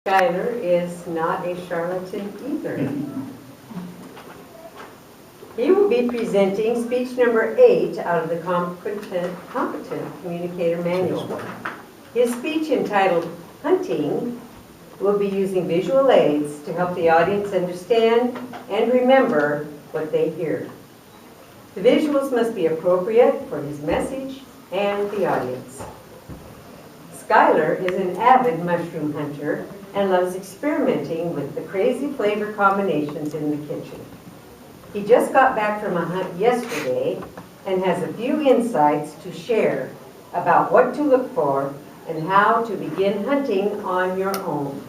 Skylar is not a charlatan either. He will be presenting speech number 8 out of the Competent Communicator Manual. His speech, entitled Hunting, will be using visual aids to help the audience understand and remember what they hear. The visuals must be appropriate for his message and the audience. Skylar is an avid mushroom hunter and loves experimenting with the crazy flavor combinations in the kitchen. He just got back from a hunt yesterday and has a few insights to share about what to look for and how to begin hunting on your own.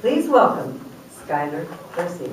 Please welcome Skylar Garcia.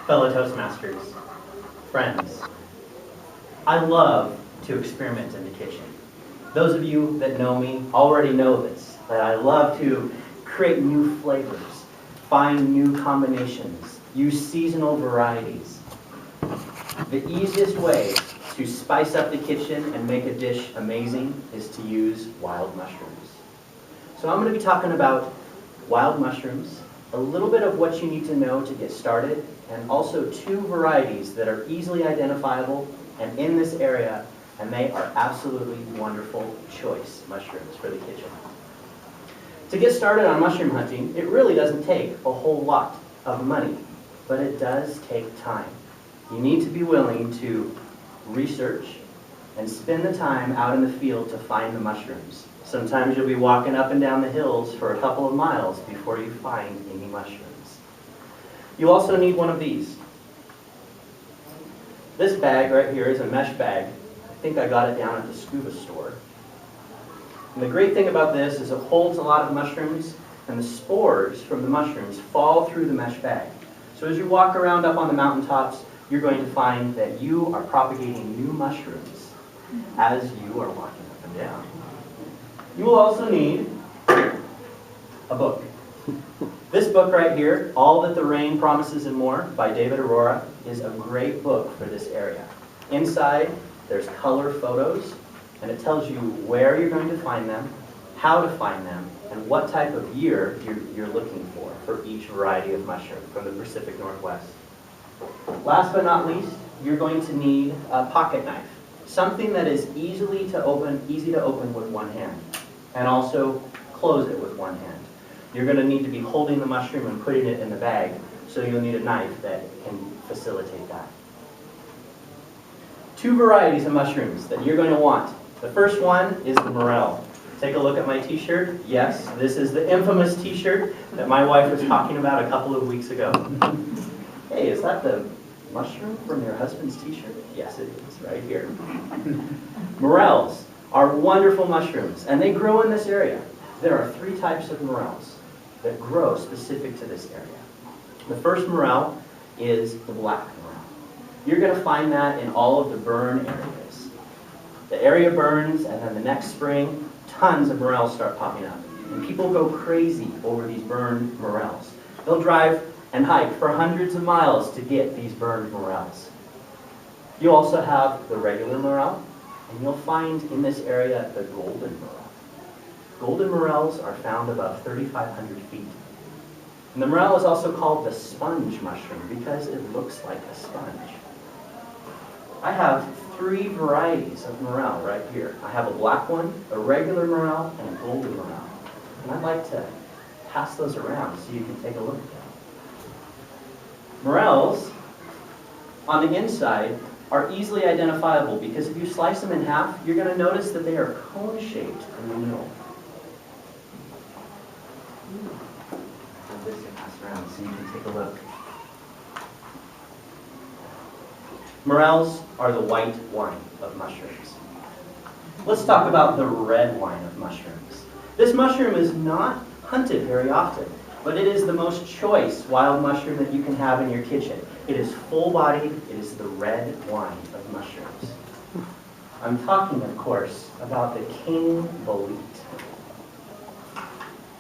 Fellow Toastmasters, friends, I love to experiment in the kitchen. Those of you that know me already know this, that I love to create new flavors, find new combinations, use seasonal varieties. The easiest way to spice up the kitchen and make a dish amazing is to use wild mushrooms. So I'm going to be talking about wild mushrooms, a little bit of what you need to know to get started, and also 2 varieties that are easily identifiable and in this area, and they are absolutely wonderful choice mushrooms for the kitchen. To get started on mushroom hunting, it really doesn't take a whole lot of money, but it does take time. You need to be willing to research and spend the time out in the field to find the mushrooms. Sometimes you'll be walking up and down the hills for a couple of miles before you find any mushrooms. You also need one of these. This bag right here is a mesh bag. I think I got it down at the scuba store. And the great thing about this is it holds a lot of mushrooms, and the spores from the mushrooms fall through the mesh bag. So as you walk around up on the mountaintops, you're going to find that you are propagating new mushrooms as you are walking up and down. You will also need a book. This book right here, All That the Rain Promises and More by David Aurora, is a great book for this area. Inside, there's color photos, and it tells you where you're going to find them, how to find them, and what type of year you're looking for each variety of mushroom from the Pacific Northwest. Last but not least, you're going to need a pocket knife, something that is easy to open with one hand, and also close it with one hand. You're going to need to be holding the mushroom and putting it in the bag, so you'll need a knife that can facilitate that. 2 varieties of mushrooms that you're going to want. The first one is the morel. Take a look at my t-shirt. Yes, this is the infamous t-shirt that my wife was talking about a couple of weeks ago. Hey, is that the mushroom from your husband's t-shirt? Yes, it is, right here. Morels are wonderful mushrooms, and they grow in this area. There are 3 types of morels that grow specific to this area. The first morel is the black morel. You're going to find that in all of the burn areas. The area burns, and then the next spring, tons of morels start popping up. And people go crazy over these burned morels. They'll drive and hike for hundreds of miles to get these burned morels. You also have the regular morel, and you'll find in this area the golden morel. Golden morels are found above 3,500 feet. And the morel is also called the sponge mushroom because it looks like a sponge. I have 3 varieties of morel right here. I have a black one, a regular morel, and a golden morel. And I'd like to pass those around so you can take a look at them. Morels, on the inside, are easily identifiable because if you slice them in half, you're going to notice that they are cone-shaped in the middle. This to pass around so you can take a look. Morels are the white wine of mushrooms. Let's talk about the red wine of mushrooms. This mushroom is not hunted very often, but it is the most choice wild mushroom that you can have in your kitchen. It is full-bodied. It is the red wine of mushrooms. I'm talking, of course, about the king bolete.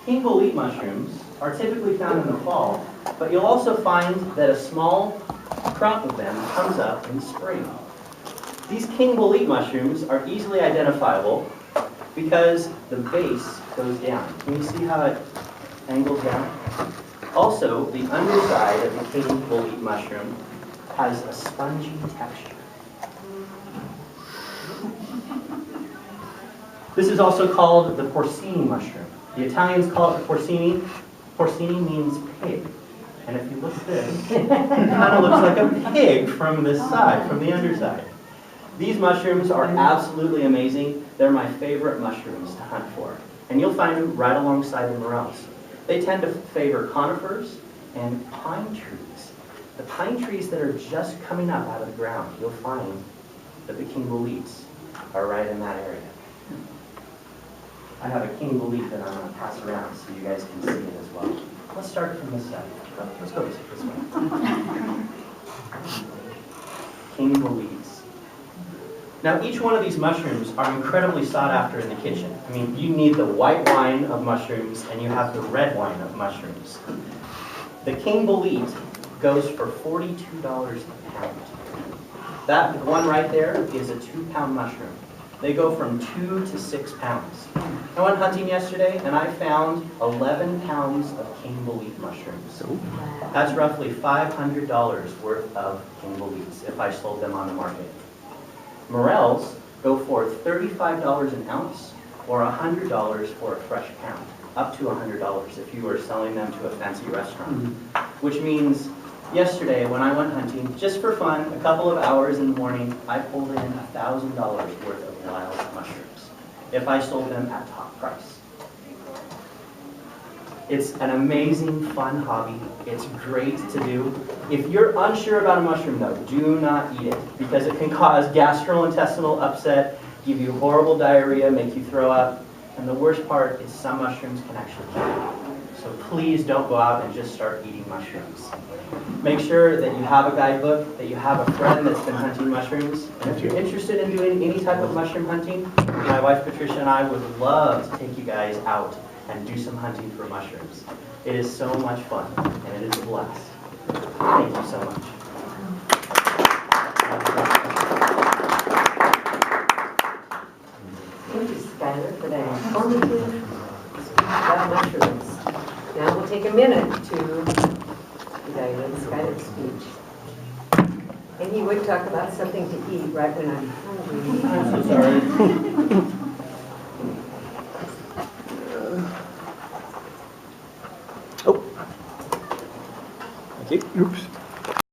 King bolete mushrooms are typically found in the fall, but you'll also find that a small crop of them comes up in spring. These king bolete mushrooms are easily identifiable because the base goes down. Can you see how it angles down? Also, the underside of the king bolete mushroom has a spongy texture. This is also called the porcini mushroom. The Italians call it the porcini. Porcini means pig. And if you look at this, it kind of looks like a pig from this side, from the underside. These mushrooms are absolutely amazing. They're my favorite mushrooms to hunt for. And you'll find them right alongside the morels. They tend to favor conifers and pine trees. The pine trees that are just coming up out of the ground, you'll find that the king boletes are right in that area. I have a king bolete that I'm going to pass around so you guys can see it as well. Let's start from this side. Let's go this way. King boletes. Now, each one of these mushrooms are incredibly sought after in the kitchen. I mean, you need the white wine of mushrooms and you have the red wine of mushrooms. The king bolete goes for $42 a pound. That one right there is a 2-pound mushroom. They go from 2 to 6 pounds. I went hunting yesterday and I found 11 pounds of king bolete mushrooms. That's roughly $500 worth of king boletes if I sold them on the market. Morels go for $35 an ounce or $100 for a fresh pound, up to $100 if you were selling them to a fancy restaurant. Which means yesterday when I went hunting, just for fun, a couple of hours in the morning, I pulled in $1,000 worth of wild mushrooms if I sold them at top price. It's an amazing, fun hobby. It's great to do. If you're unsure about a mushroom, though, do not eat it because it can cause gastrointestinal upset, give you horrible diarrhea, make you throw up, and the worst part is some mushrooms can actually kill you. So please don't go out and just start eating mushrooms. Make sure that you have a guidebook, that you have a friend that's been hunting mushrooms. And if you're interested in doing any type of mushroom hunting, my wife Patricia and I would love to take you guys out and do some hunting for mushrooms. It is so much fun, and it is a blast. Thank you so much. Thank you, Skylar, for that informative speech about mushrooms. Now we'll take a minute to evaluate Skylar's speech. And he would talk about something to eat right when I'm hungry. I'm so sorry. Thank you. Oops.